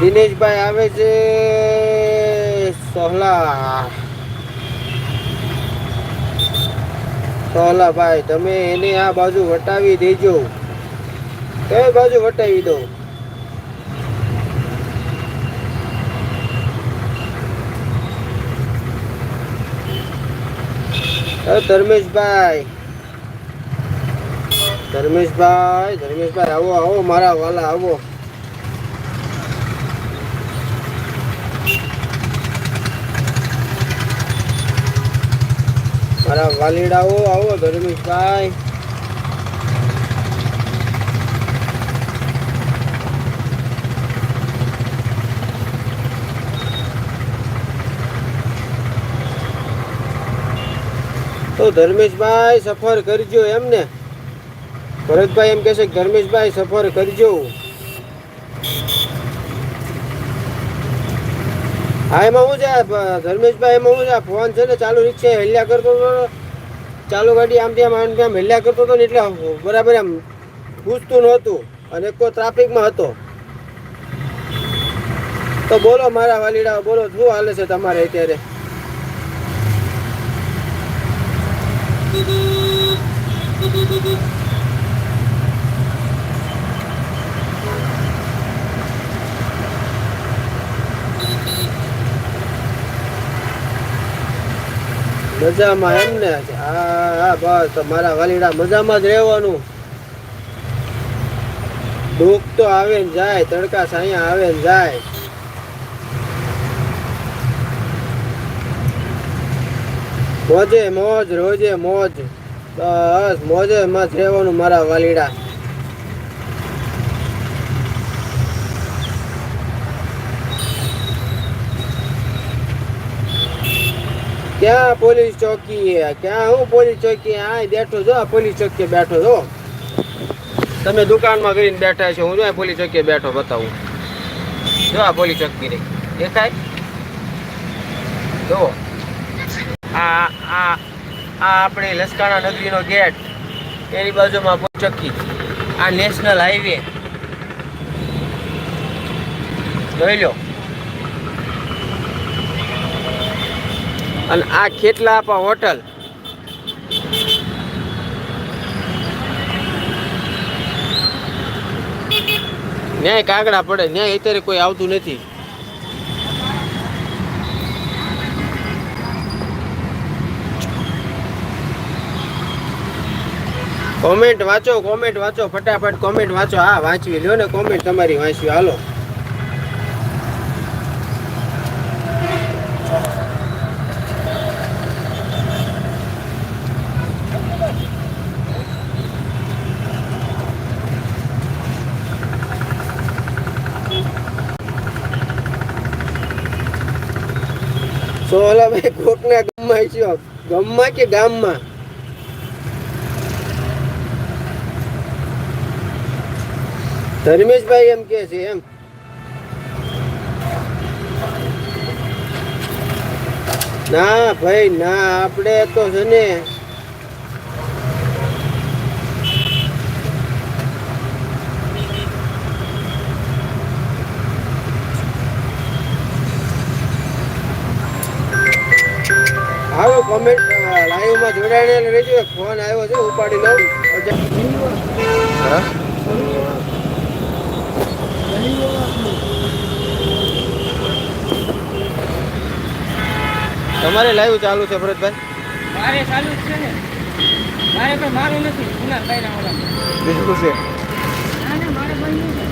દિનેશભાઈ આવે છે સોહલા. સોહલાભાઈ તમે એને આ બાજુ વટાવી દેજો. કઈ બાજુ વટાવી દો? ધર્મેશભાઈ આવો આવો મારા વાલા આવો. મારા વાલીડાઓ આવો ધર્મેશભાઈ. તો ધર્મેશભાઈ સફર કરજો એમ ને. ભરતભાઈ એમ કહેશે કે ધર્મેશભાઈ સફર કરજો. હા એમાં હું છે ધર્મેશભાઈ, એમાં હું છે ફોન છે ને ચાલુ રિક્ષા હેલ્યા કરતો હતો, ચાલુ ગાડી આમ ત્યાં હેલ્યા કરતો હતો ને એટલે બરાબર એમ પૂછતું નહોતું અને કોઈ ટ્રાફિકમાં હતો. તો બોલો મારા વાલીડા, બોલો શું હાલે છે તમારે અત્યારે? મજામાં એમ ને? હા બસ મારા વાલીડા મજામાં જ રહેવાનું. દુઃખ તો આવે ને જાય, તડકા સાયા આવે ને જાય. મોજે મોજ રોજે મોજ, બસ મોજે માં રહેવાનું મારા વાલીડા. ક્યાં પોલીસ ચોકી? ક્યાં હું પોલીસ ચોકી? આ બેઠો જો, પોલીસ ચોકી બેઠો જો. તમે દુકાનમાં કરીને બેઠા છો, હું જો પોલીસ ચોકી બેઠો બતાવું. જો આ પોલીસ ચોકી રહી દેખાય જો. આ આપણે લસકાણા નગરીનો ગેટ, એની બાજુમાં પોલીસ ચોકી. આ નેશનલ હાઈવે જોઈ લો. અને આ ખેટલા આપા હોટલ. ન્યાય કાગડા પડે, ન્યાય અત્યારે કોઈ આવતું નથી. કોમેન્ટ વાંચો, કોમેન્ટ વાંચો, ફટાફટ કોમેન્ટ વાંચો. હા વાંચવી લ્યો ને કોમેન્ટ તમારી વાંચવી. હાલો સોહલાભાઈ કોકના ગામમાં છો? ગામમાં કે ગામમાં? ધર્મેશભાઈ એમ કે છે એમ. ના ભાઈ ના, આપણે તો છે ને આવો કોમેન્ટ લાઈવમાં જોડાઈને રહેજો. ફોન આવ્યો છે ઉપાડી લઉં. તમારે લાઈવ ચાલુ છે ભરતભાઈ? મારે ચાલુ જ છે ને. મારે પણ મારું નથી, કુનાલભાઈ ના ઓલા બીજું છે. ના ના મારે બન્યું છે.